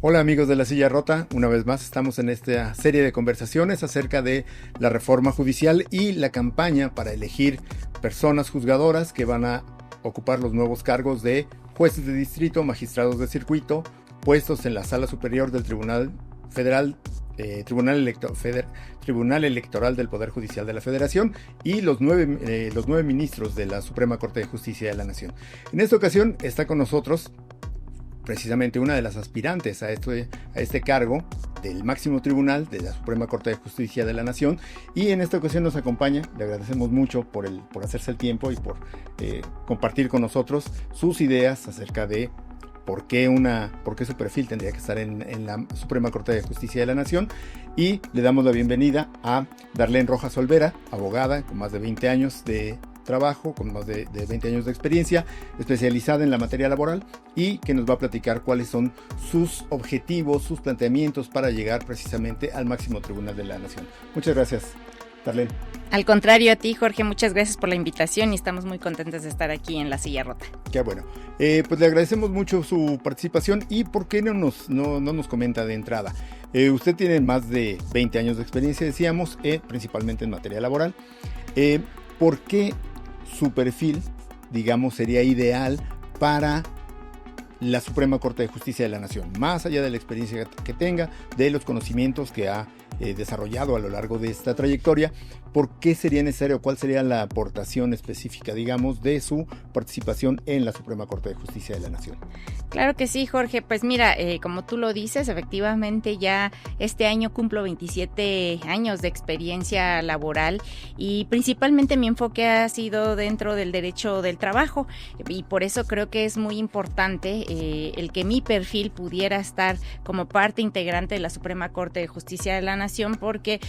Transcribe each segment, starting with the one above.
Hola amigos de La Silla Rota, una vez más estamos en esta serie de conversaciones acerca de la reforma judicial y la campaña para elegir personas juzgadoras que van a ocupar los nuevos cargos de jueces de distrito, magistrados de circuito, puestos en la Sala Superior del Tribunal Federal, Tribunal Electoral del Poder Judicial de la Federación y los nueve ministros de la Suprema Corte de Justicia de la Nación. En esta ocasión está con nosotros precisamente una de las aspirantes a este cargo del máximo tribunal de la Suprema Corte de Justicia de la Nación, y en esta ocasión nos acompaña. Le agradecemos mucho por hacerse el tiempo y por compartir con nosotros sus ideas acerca de por qué su perfil tendría que estar en la Suprema Corte de Justicia de la Nación. Y le damos la bienvenida a Darlene Rojas Olvera, abogada con más de 20 años de trabajo, con más de 20 años de experiencia, especializada en la materia laboral, y que nos va a platicar cuáles son sus objetivos, sus planteamientos para llegar precisamente al máximo tribunal de la Nación. Muchas gracias, Darlene. Al contrario, a ti, Jorge, muchas gracias por la invitación y estamos muy contentos de estar aquí en La Silla Rota. Qué bueno. Pues le agradecemos mucho su participación. ¿Y por qué no nos comenta de entrada? Usted tiene más de 20 años de experiencia, decíamos, principalmente en materia laboral. ¿Por qué su perfil, digamos, sería ideal para la Suprema Corte de Justicia de la Nación, más allá de la experiencia que tenga, de los conocimientos que ha desarrollado a lo largo de esta trayectoria? ¿Por qué sería necesario? ¿Cuál sería la aportación específica, digamos, de su participación en la Suprema Corte de Justicia de la Nación? Claro que sí, Jorge. Pues mira, como tú lo dices, efectivamente ya este año cumplo 27 años de experiencia laboral y principalmente mi enfoque ha sido dentro del derecho del trabajo, y por eso creo que es muy importante el que mi perfil pudiera estar como parte integrante de la Suprema Corte de Justicia de la Nación, porque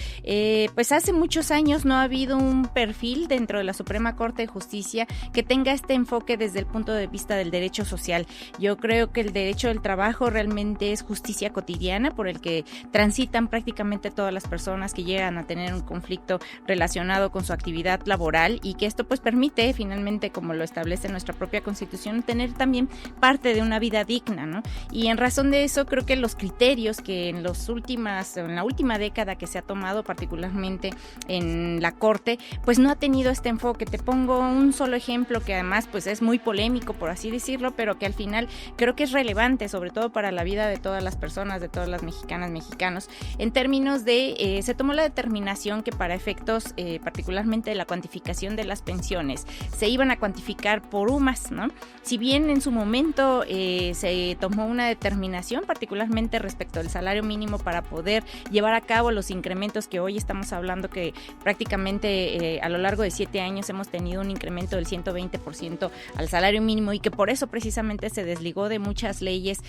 pues hace muchos años no ha habido un perfil dentro de la Suprema Corte de Justicia que tenga este enfoque desde el punto de vista del derecho social. Yo creo que el derecho del trabajo realmente es justicia cotidiana por el que transitan prácticamente todas las personas que llegan a tener un conflicto relacionado con su actividad laboral, y que esto pues permite finalmente, como lo establece nuestra propia Constitución, tener también parte de una vida digna, ¿no? Y en razón de eso creo que los criterios que en la última década que se ha tomado, particularmente en la Corte, pues no ha tenido este enfoque. Te pongo un solo ejemplo que además pues es muy polémico, por así decirlo, pero que al final creo que es relevante, sobre todo para la vida de todas las personas, de todas las mexicanas, mexicanos, en términos de, se tomó la determinación que para efectos particularmente de la cuantificación de las pensiones, se iban a cuantificar por UMAS, ¿no? Si bien en su momento se tomó una determinación particularmente respecto al salario mínimo para poder llevar a cabo los incrementos que hoy estamos hablando, que prácticamente a lo largo de 7 años hemos tenido un incremento del 120% al salario mínimo, y que por eso precisamente se desligó de muchas leyes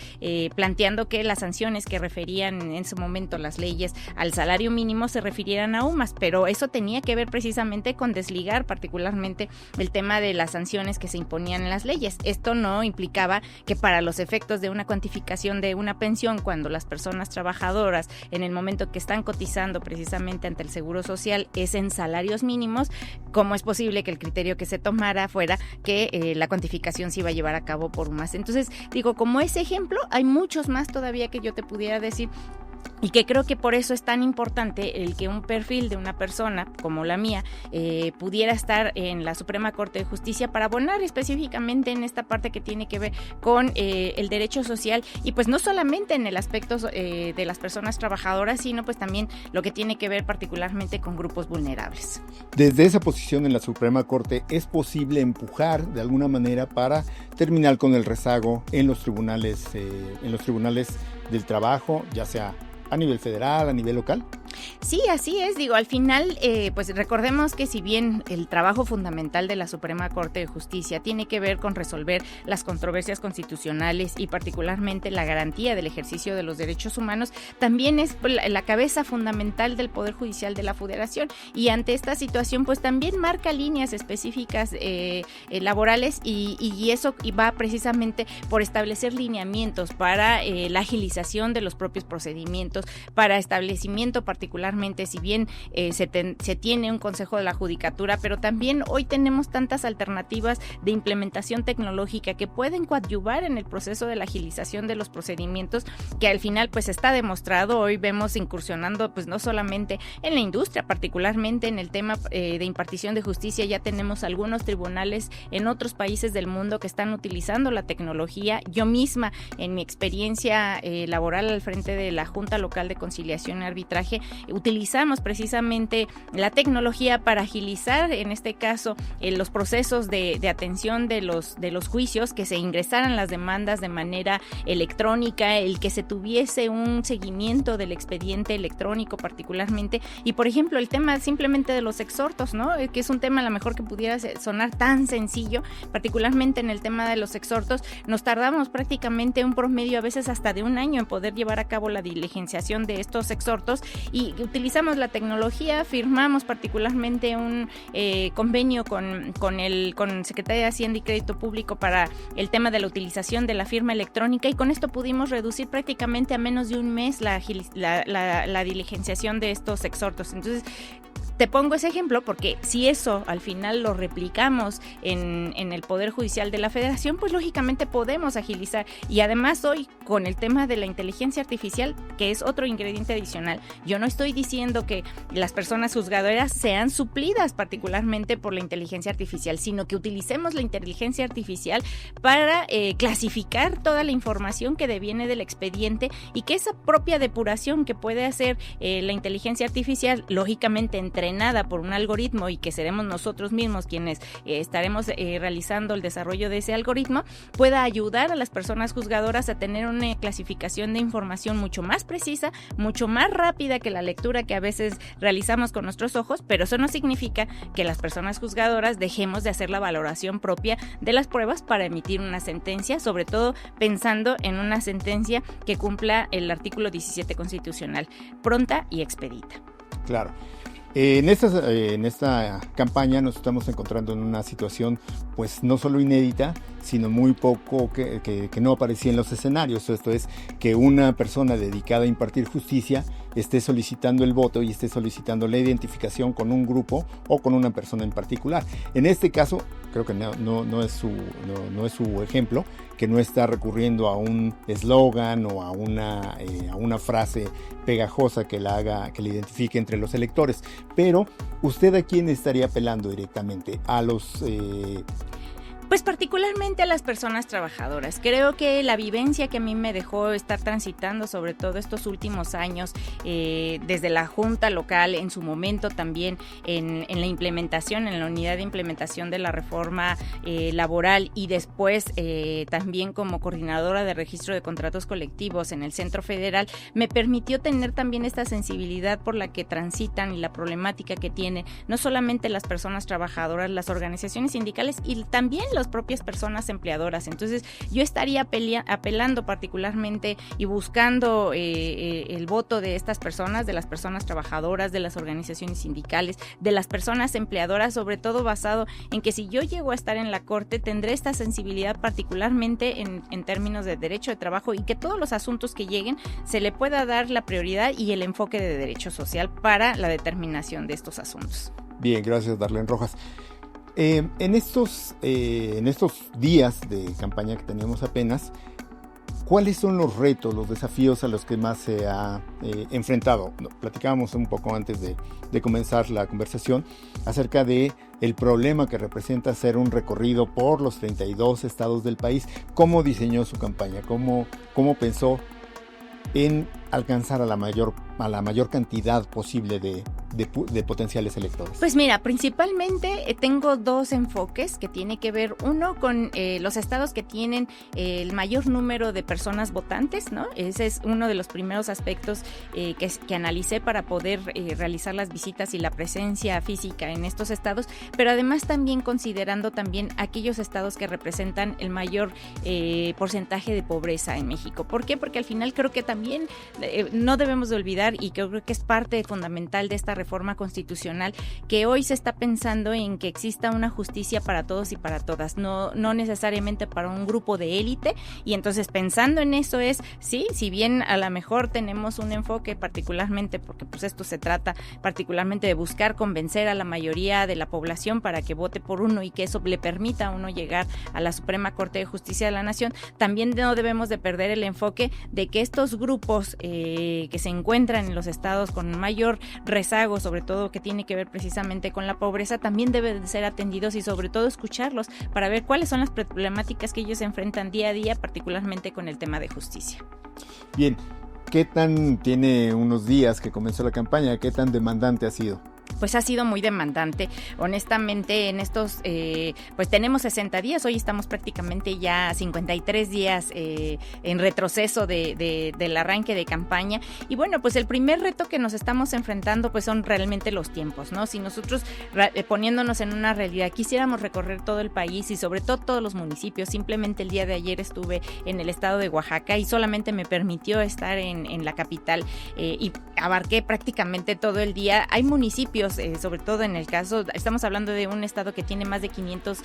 planteando que las sanciones que referían en su momento las leyes al salario mínimo se refirieran a UMAS, pero eso tenía que ver precisamente con desligar particularmente el tema de las sanciones que se imponían en las leyes. Esto no implicaba que para los efectos de una cuantificación de una pensión, cuando las personas trabajadoras en el momento que están cotizando precisamente ante el Seguro Social es en salarios mínimos, ¿cómo es posible que el criterio que se tomara fuera que la cuantificación se iba a llevar a cabo por UMAS? Entonces, digo, como ese ejemplo, hay muchos más todavía que yo te pudiera decir, y que creo que por eso es tan importante el que un perfil de una persona como la mía pudiera estar en la Suprema Corte de Justicia para abonar específicamente en esta parte que tiene que ver con el derecho social, y pues no solamente en el aspecto de las personas trabajadoras, sino pues también lo que tiene que ver particularmente con grupos vulnerables. Desde esa posición en la Suprema Corte, ¿es posible empujar de alguna manera para terminar con el rezago en los tribunales del trabajo, ya sea a nivel federal, a nivel local? Sí, así es. Digo, al final, pues recordemos que si bien el trabajo fundamental de la Suprema Corte de Justicia tiene que ver con resolver las controversias constitucionales y particularmente la garantía del ejercicio de los derechos humanos, también es la cabeza fundamental del Poder Judicial de la Federación, y ante esta situación pues también marca líneas específicas laborales, y eso va precisamente por establecer lineamientos para la agilización de los propios procedimientos, para establecimiento particular particularmente, si bien se tiene un Consejo de la Judicatura, pero también hoy tenemos tantas alternativas de implementación tecnológica que pueden coadyuvar en el proceso de la agilización de los procedimientos, que al final pues está demostrado. Hoy vemos incursionando pues no solamente en la industria, particularmente en el tema de impartición de justicia. Ya tenemos algunos tribunales en otros países del mundo que están utilizando la tecnología. Yo misma, en mi experiencia laboral al frente de la Junta Local de Conciliación y Arbitraje, utilizamos precisamente la tecnología para agilizar, en este caso, los procesos de atención de los juicios, que se ingresaran las demandas de manera electrónica, el que se tuviese un seguimiento del expediente electrónico particularmente, y por ejemplo el tema simplemente de los exhortos, ¿no? Que es un tema a lo mejor que pudiera sonar tan sencillo, particularmente en el tema de los exhortos, nos tardamos prácticamente un promedio a veces hasta de un año en poder llevar a cabo la diligenciación de estos exhortos, y utilizamos la tecnología, firmamos particularmente un convenio con Secretaría de Hacienda y Crédito Público para el tema de la utilización de la firma electrónica, y con esto pudimos reducir prácticamente a menos de un mes la diligenciación de estos exhortos. Entonces, te pongo ese ejemplo porque si eso al final lo replicamos en el Poder Judicial de la Federación, pues lógicamente podemos agilizar. Y además hoy con el tema de la inteligencia artificial, que es otro ingrediente adicional, yo no estoy diciendo que las personas juzgadoras sean suplidas particularmente por la inteligencia artificial, sino que utilicemos la inteligencia artificial para clasificar toda la información que deviene del expediente, y que esa propia depuración que puede hacer la inteligencia artificial, lógicamente entrenada por un algoritmo, y que seremos nosotros mismos quienes estaremos realizando el desarrollo de ese algoritmo, pueda ayudar a las personas juzgadoras a tener una clasificación de información mucho más precisa, mucho más rápida que la lectura que a veces realizamos con nuestros ojos, pero eso no significa que las personas juzgadoras dejemos de hacer la valoración propia de las pruebas para emitir una sentencia, sobre todo pensando en una sentencia que cumpla el artículo 17 constitucional, pronta y expedita. Claro. En esta campaña nos estamos encontrando en una situación pues no solo inédita, sino muy poco que no aparecía en los escenarios. Esto es, que una persona dedicada a impartir justicia esté solicitando el voto y esté solicitando la identificación con un grupo o con una persona en particular. En este caso, creo que no es su ejemplo, que no está recurriendo a un eslogan o a una frase pegajosa que la identifique entre los electores. Pero, ¿usted a quién estaría apelando directamente? A los... Pues particularmente a las personas trabajadoras. Creo que la vivencia que a mí me dejó estar transitando, sobre todo estos últimos años, desde la Junta Local, en su momento también en la implementación, en la unidad de implementación de la reforma laboral, y después también como coordinadora de registro de contratos colectivos en el Centro Federal, me permitió tener también esta sensibilidad por la que transitan y la problemática que tienen no solamente las personas trabajadoras, las organizaciones sindicales y también las propias personas empleadoras. Entonces yo estaría apelando particularmente y buscando el voto de estas personas, de las personas trabajadoras, de las organizaciones sindicales, de las personas empleadoras, sobre todo basado en que si yo llego a estar en la Corte tendré esta sensibilidad particularmente en términos de derecho de trabajo, y que todos los asuntos que lleguen se le pueda dar la prioridad y el enfoque de derecho social para la determinación de estos asuntos. Bien, gracias, Darlene Rojas. En estos días de campaña que teníamos apenas, ¿cuáles son los retos, los desafíos a los que más se ha enfrentado? Platicábamos un poco antes de comenzar la conversación acerca de el problema que representa hacer un recorrido por los 32 estados del país. ¿Cómo diseñó su campaña? ¿Cómo pensó en alcanzar a la mayor cantidad posible de potenciales electores? Pues mira, principalmente tengo dos enfoques que tiene que ver, uno con los estados que tienen el mayor número de personas votantes, ¿no? Ese es uno de los primeros aspectos que analicé para poder realizar las visitas y la presencia física en estos estados, pero además también considerando también aquellos estados que representan el mayor porcentaje de pobreza en México. ¿Por qué? Porque al final creo que también no debemos de olvidar, y creo que es parte fundamental de esta reforma reforma constitucional, que hoy se está pensando en que exista una justicia para todos y para todas, no necesariamente para un grupo de élite, y entonces pensando en eso es, sí, si bien a lo mejor tenemos un enfoque particularmente, porque pues esto se trata particularmente de buscar convencer a la mayoría de la población para que vote por uno y que eso le permita a uno llegar a la Suprema Corte de Justicia de la Nación, también no debemos de perder el enfoque de que estos grupos que se encuentran en los estados con mayor rezago, sobre todo que tiene que ver precisamente con la pobreza, también deben de ser atendidos y sobre todo escucharlos para ver cuáles son las problemáticas que ellos enfrentan día a día, particularmente con el tema de justicia. Bien, ¿qué tan tiene unos días que comenzó la campaña? ¿Qué tan demandante ha sido? Pues ha sido muy demandante, honestamente en estos, pues tenemos 60 días, hoy estamos prácticamente ya 53 días en retroceso del arranque de campaña, y bueno, pues el primer reto que nos estamos enfrentando pues son realmente los tiempos, ¿no? Si nosotros poniéndonos en una realidad quisiéramos recorrer todo el país y sobre todo todos los municipios, simplemente el día de ayer estuve en el estado de Oaxaca y solamente me permitió estar en la capital y abarqué prácticamente todo el día. Hay municipios, sobre todo en el caso, estamos hablando de un estado que tiene más de 500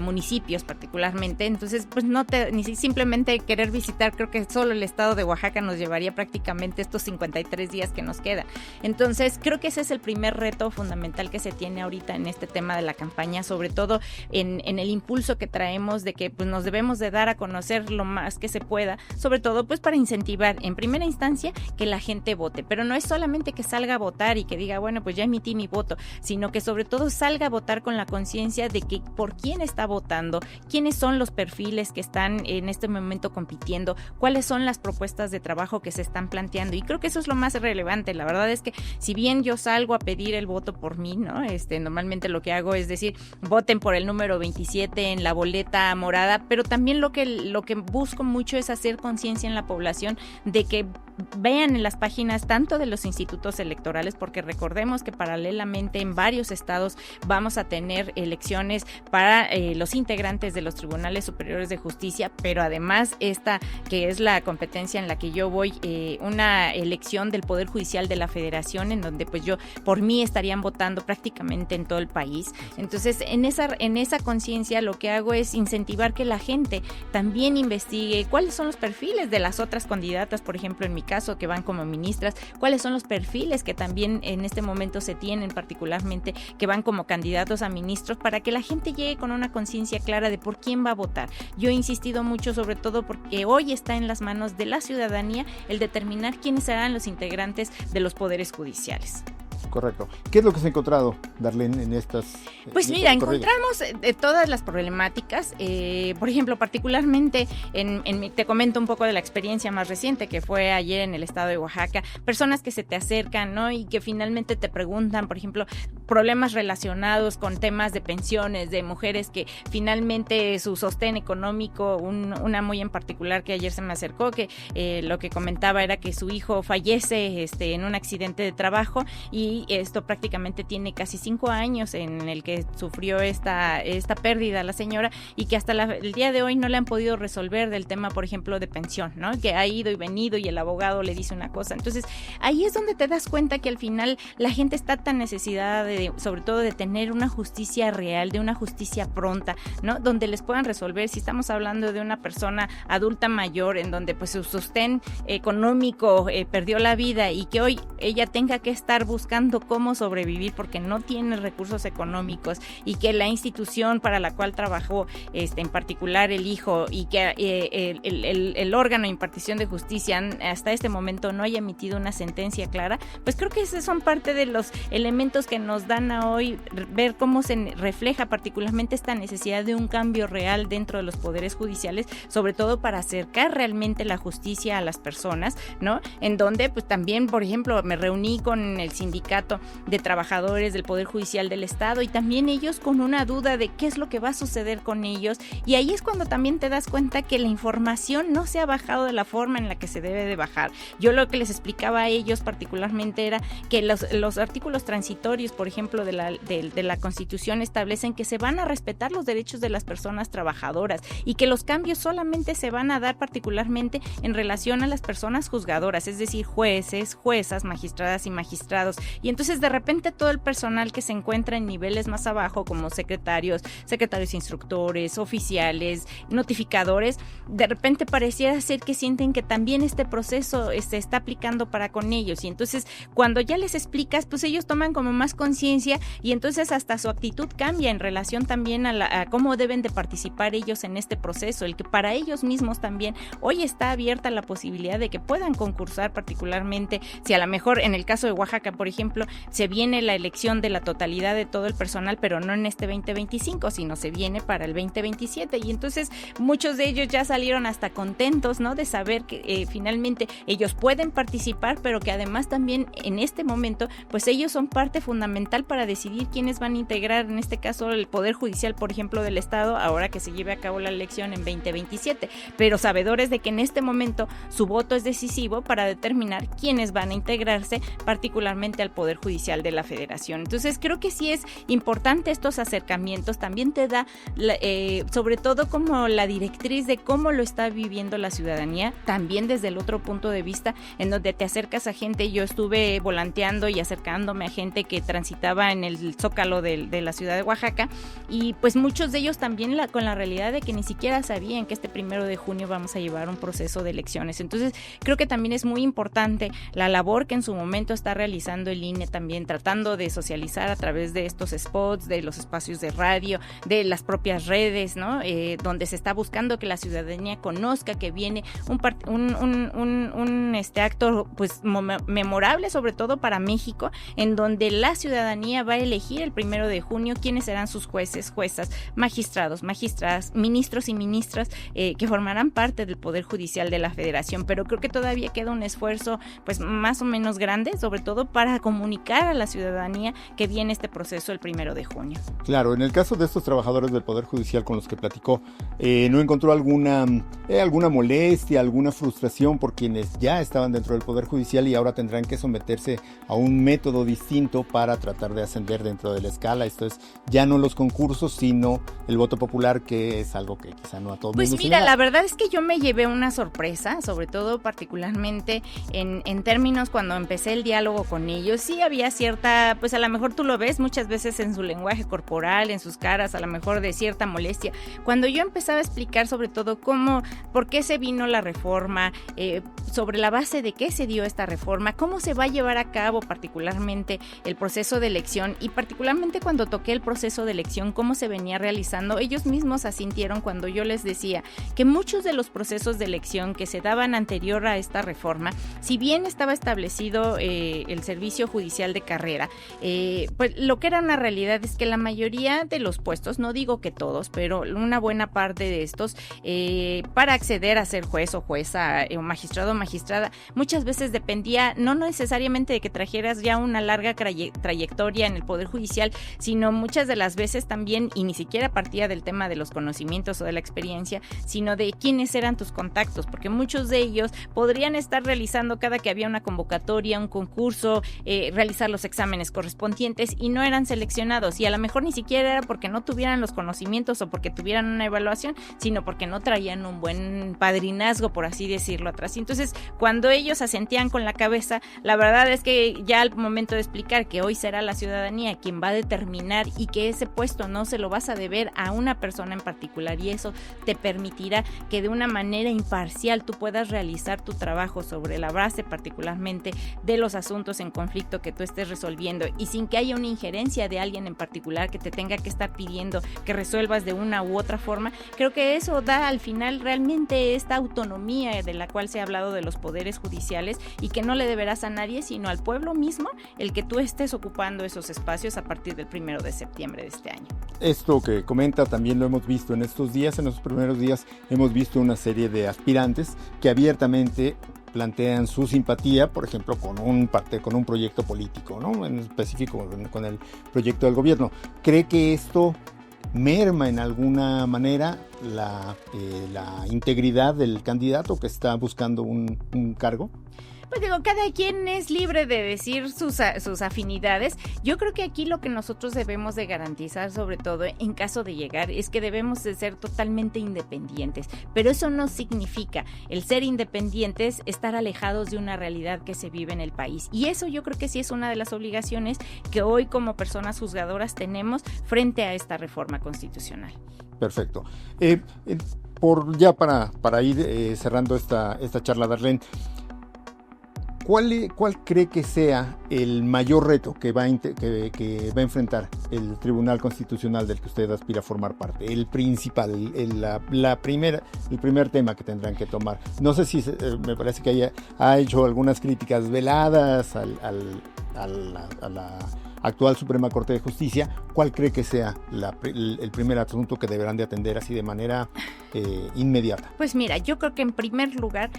municipios particularmente, entonces pues ni simplemente querer visitar, creo que solo el estado de Oaxaca nos llevaría prácticamente estos 53 días que nos queda. Entonces creo que ese es el primer reto fundamental que se tiene ahorita en este tema de la campaña, sobre todo en el impulso que traemos de que pues nos debemos de dar a conocer lo más que se pueda, sobre todo pues para incentivar en primera instancia que la gente vote, pero no es solamente que salga a votar y que diga, bueno, pues ya emití mi voto, sino que sobre todo salga a votar con la conciencia de que por quién está votando, quiénes son los perfiles que están en este momento compitiendo, cuáles son las propuestas de trabajo que se están planteando, y creo que eso es lo más relevante. La verdad es que si bien yo salgo a pedir el voto por mí, ¿no? Normalmente lo que hago es decir, voten por el número 27 en la boleta morada, pero también lo que busco mucho es hacer conciencia en la población de que vean en las páginas tanto de los institutos electorales, porque recordemos que paralelamente en varios estados vamos a tener elecciones para los integrantes de los tribunales superiores de justicia, pero además esta que es la competencia en la que yo voy, una elección del Poder Judicial de la Federación, en donde pues yo por mí estarían votando prácticamente en todo el país. Entonces en esa conciencia lo que hago es incentivar que la gente también investigue cuáles son los perfiles de las otras candidatas, por ejemplo en mi caso que van como ministras, cuáles son los perfiles que también en este momento se tienen, particularmente que van como candidatos a ministros, para que la gente llegue con una conciencia clara de por quién va a votar. Yo he insistido mucho, sobre todo porque hoy está en las manos de la ciudadanía el determinar quiénes serán los integrantes de los poderes judiciales. Correcto. ¿Qué es lo que se ha encontrado, Darlene, en estas? Pues mira, encontramos todas las problemáticas, por ejemplo, particularmente te comento un poco de la experiencia más reciente que fue ayer en el estado de Oaxaca, personas que se te acercan, ¿no? Y que finalmente te preguntan, por ejemplo, problemas relacionados con temas de pensiones, de mujeres que finalmente su sostén económico, una muy en particular que ayer se me acercó, que lo que comentaba era que su hijo fallece en un accidente de trabajo, y esto prácticamente tiene casi 5 años en el que sufrió esta pérdida la señora, y que hasta el día de hoy no le han podido resolver del tema, por ejemplo, de pensión, ¿no? Que ha ido y venido y el abogado le dice una cosa. Entonces, ahí es donde te das cuenta que al final la gente está tan necesitada sobre todo de tener una justicia real, de una justicia pronta, ¿no? Donde les puedan resolver. Si estamos hablando de una persona adulta mayor en donde pues su sostén económico perdió la vida, y que hoy ella tenga que estar buscando cómo sobrevivir porque no tiene recursos económicos, y que la institución para la cual trabajó, en particular el hijo, y que el órgano de impartición de justicia hasta este momento no haya emitido una sentencia clara, pues creo que esos son parte de los elementos que nos dan a hoy ver cómo se refleja particularmente esta necesidad de un cambio real dentro de los poderes judiciales, sobre todo para acercar realmente la justicia a las personas, ¿no? En donde pues también, por ejemplo, me reuní con el sindicato de trabajadores del Poder Judicial del Estado, y también ellos con una duda de qué es lo que va a suceder con ellos, y ahí es cuando también te das cuenta que la información no se ha bajado de la forma en la que se debe de bajar. Yo lo que les explicaba a ellos particularmente era que los artículos transitorios, por ejemplo, de la Constitución establecen que se van a respetar los derechos de las personas trabajadoras, y que los cambios solamente se van a dar particularmente en relación a las personas juzgadoras, es decir, jueces, juezas, magistrados, magistradas y magistrados, y entonces de repente todo el personal que se encuentra en niveles más abajo, como secretarios instructores, oficiales, notificadores, de repente pareciera ser que sienten que también este proceso se está aplicando para con ellos, y entonces cuando ya les explicas, pues ellos toman como más conciencia, y entonces hasta su actitud cambia en relación también a cómo deben de participar ellos en este proceso, el que para ellos mismos también hoy está abierta la posibilidad de que puedan concursar, particularmente si a lo mejor en el caso de Oaxaca, por ejemplo, se viene la elección de la totalidad de todo el personal, pero no en este 2025, sino se viene para el 2027, y entonces muchos de ellos ya salieron hasta contentos, ¿no?, de saber que finalmente ellos pueden participar, pero que además también en este momento, pues ellos son parte fundamental para decidir quiénes van a integrar, en este caso, el Poder Judicial, por ejemplo, del Estado, ahora que se lleve a cabo la elección en 2027, pero sabedores de que en este momento su voto es decisivo para determinar quiénes van a integrarse, particularmente al Poder Judicial de la Federación. Entonces creo que sí es importante estos acercamientos, también te da sobre todo como la directriz de cómo lo está viviendo la ciudadanía, también desde el otro punto de vista, en donde te acercas a gente. Yo estuve volanteando y acercándome a gente que transitaba en el Zócalo de la ciudad de Oaxaca, y pues muchos de ellos también con la realidad de que ni siquiera sabían que este 1 de junio vamos a llevar un proceso de elecciones. Entonces creo que también es muy importante la labor que en su momento está realizando el INE, también tratando de socializar a través de estos spots, de los espacios de radio, de las propias redes, ¿no? Donde se está buscando que la ciudadanía conozca que viene un acto pues memorable, sobre todo para México, en donde la ciudadanía va a elegir el 1 de junio quiénes serán sus jueces, juezas, magistrados, magistradas, ministros y ministras que formarán parte del Poder Judicial de la Federación. Pero creo que todavía queda un esfuerzo pues más o menos grande, sobre todo para comunicar a la ciudadanía que viene este proceso el 1 de junio. Claro, en el caso de estos trabajadores del Poder Judicial con los que platicó, ¿no encontró alguna molestia, alguna frustración por quienes ya estaban dentro del Poder Judicial y ahora tendrán que someterse a un método distinto para tratar de ascender dentro de la escala? Esto es, ya no los concursos, sino el voto popular, que es algo que quizá no a todos. Pues mira, la verdad es que yo me llevé una sorpresa, sobre todo particularmente en términos cuando empecé el diálogo con ellos. Sí había cierta, pues a lo mejor tú lo ves muchas veces en su lenguaje corporal, en sus caras, a lo mejor de cierta molestia. Cuando yo empezaba a explicar sobre todo por qué se vino la reforma, sobre la base de qué se dio esta reforma, cómo se va a llevar a cabo particularmente el proceso de elección, y particularmente cuando toqué el proceso de elección, cómo se venía realizando, ellos mismos asintieron cuando yo les decía que muchos de los procesos de elección que se daban anterior a esta reforma, si bien estaba establecido el servicio judicial de carrera, pues lo que era una realidad es que la mayoría de los puestos, no digo que todos, pero una buena parte de estos, para acceder a ser juez o jueza, o magistrado o magistrada, muchas veces dependía no necesariamente de que trajeras ya una larga trayectoria en el Poder Judicial, sino muchas de las veces también, y ni siquiera partía del tema de los conocimientos o de la experiencia, sino de quiénes eran tus contactos, porque muchos de ellos podrían estar realizando cada que había una convocatoria, un concurso, realizar los exámenes correspondientes y no eran seleccionados, y a lo mejor ni siquiera era porque no tuvieran los conocimientos o porque tuvieran una evaluación, sino porque no traían un buen padrinazgo, por así decirlo, atrás. Entonces, cuando ellos asentían con la cabeza, la verdad es que ya al momento de explicar que hoy será la ciudadanía quien va a determinar y que ese puesto no se lo vas a deber a una persona en particular, y eso te permitirá que de una manera imparcial tú puedas realizar tu trabajo sobre la base particularmente de los asuntos en conflicto que tú estés resolviendo, y sin que haya una injerencia de alguien en particular que te tenga que estar pidiendo que resuelvas de una u otra forma. Creo que eso da al final realmente esta autonomía de la cual se ha hablado de los poderes judiciales, y que no le deberás a nadie sino al pueblo mismo el que tú estés ocupando esos espacios a partir del 1 de septiembre de este año. Esto que comenta también lo hemos visto en estos días. En los primeros días hemos visto una serie de aspirantes que abiertamente plantean su simpatía, por ejemplo, con un proyecto político, ¿no? En específico con el proyecto del gobierno. ¿Cree que esto merma en alguna manera la integridad del candidato que está buscando un cargo? Pues digo, cada quien es libre de decir sus afinidades. Yo creo que aquí lo que nosotros debemos de garantizar, sobre todo en caso de llegar, es que debemos de ser totalmente independientes. Pero eso no significa el ser independientes, estar alejados de una realidad que se vive en el país. Y eso yo creo que sí es una de las obligaciones que hoy como personas juzgadoras tenemos frente a esta reforma constitucional. Perfecto. Para ir cerrando esta charla, Darlene, ¿cuál cree que sea el mayor reto que va a enfrentar el Tribunal Constitucional del que usted aspira a formar parte? El principal, el primer tema que tendrán que tomar. No sé si me parece que ha hecho algunas críticas veladas a la actual Suprema Corte de Justicia. ¿Cuál cree que sea el primer asunto que deberán de atender así de manera inmediata? Pues mira, yo creo que en primer lugar,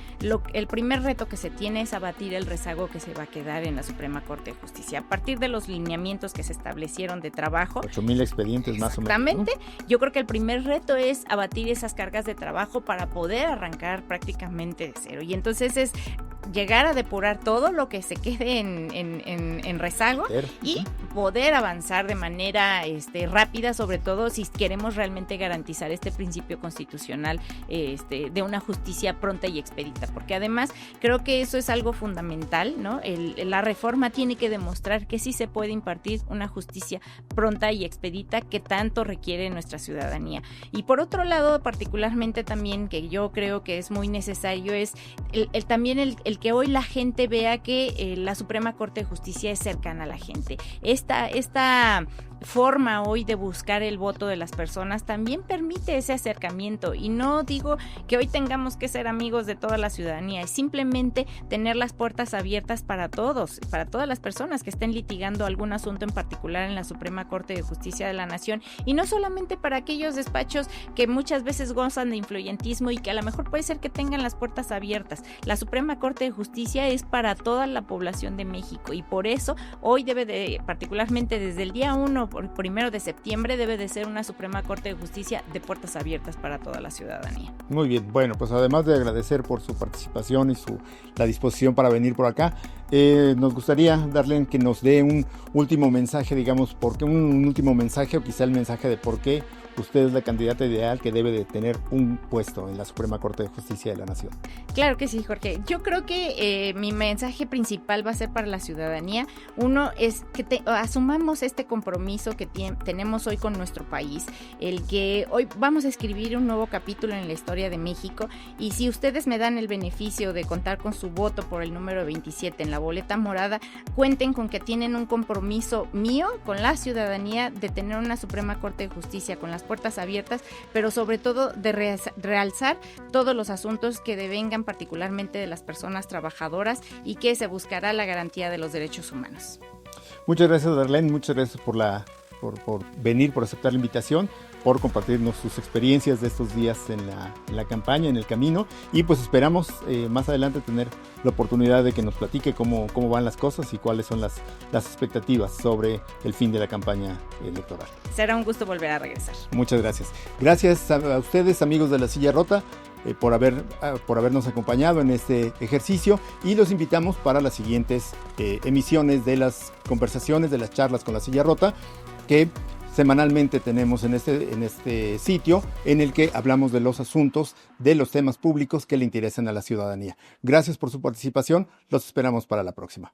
el primer reto que se tiene es abatir el rezago que se va a quedar en la Suprema Corte de Justicia. A partir de los lineamientos que se establecieron de trabajo. 8,000 expedientes más o menos. Exactamente. ¿No? Yo creo que el primer reto es abatir esas cargas de trabajo para poder arrancar prácticamente de cero. Y entonces es llegar a depurar todo lo que se quede en rezago y poder avanzar de manera rápida, sobre todo si queremos realmente garantizar este principio constitucional de una justicia pronta y expedita, porque además creo que eso es algo fundamental, ¿no? La reforma tiene que demostrar que sí se puede impartir una justicia pronta y expedita que tanto requiere nuestra ciudadanía. Y por otro lado, particularmente también, que yo creo que es muy necesario, es también el que hoy la gente vea que la Suprema Corte de Justicia es cercana a la gente. Esta forma hoy de buscar el voto de las personas también permite ese acercamiento, y no digo que hoy tengamos que ser amigos de toda la ciudadanía, es simplemente tener las puertas abiertas para todos, para todas las personas que estén litigando algún asunto en particular en la Suprema Corte de Justicia de la Nación, y no solamente para aquellos despachos que muchas veces gozan de influyentismo y que a lo mejor puede ser que tengan las puertas abiertas. La Suprema Corte de Justicia es para toda la población de México, y por eso hoy particularmente desde el día 1 1 de septiembre, debe de ser una Suprema Corte de Justicia de puertas abiertas para toda la ciudadanía. Muy bien, bueno, pues además de agradecer por su participación y la disposición para venir por acá, nos gustaría, Darlene, que nos dé un último mensaje, digamos, un último mensaje, o quizá el mensaje de por qué usted es la candidata ideal que debe de tener un puesto en la Suprema Corte de Justicia de la Nación. Claro que sí, Jorge. Yo creo que mi mensaje principal va a ser para la ciudadanía. Uno es que asumamos este compromiso que tenemos hoy con nuestro país, el que hoy vamos a escribir un nuevo capítulo en la historia de México, y si ustedes me dan el beneficio de contar con su voto por el número 27 en la boleta morada, cuenten con que tienen un compromiso mío con la ciudadanía de tener una Suprema Corte de Justicia con las puertas abiertas, pero sobre todo de realzar todos los asuntos que devengan particularmente de las personas trabajadoras, y que se buscará la garantía de los derechos humanos. Muchas gracias, Darlene, muchas gracias por venir, por aceptar la invitación, por compartirnos sus experiencias de estos días en la campaña, en el camino, y pues esperamos más adelante tener la oportunidad de que nos platique cómo van las cosas y cuáles son las expectativas sobre el fin de la campaña electoral. Será un gusto volver a regresar. Muchas gracias. Gracias a ustedes, amigos de La Silla Rota, por habernos acompañado en este ejercicio, y los invitamos para las siguientes emisiones de las conversaciones, de las charlas con La Silla Rota, que semanalmente tenemos en este sitio, en el que hablamos de los asuntos, de los temas públicos que le interesan a la ciudadanía. Gracias por su participación, los esperamos para la próxima.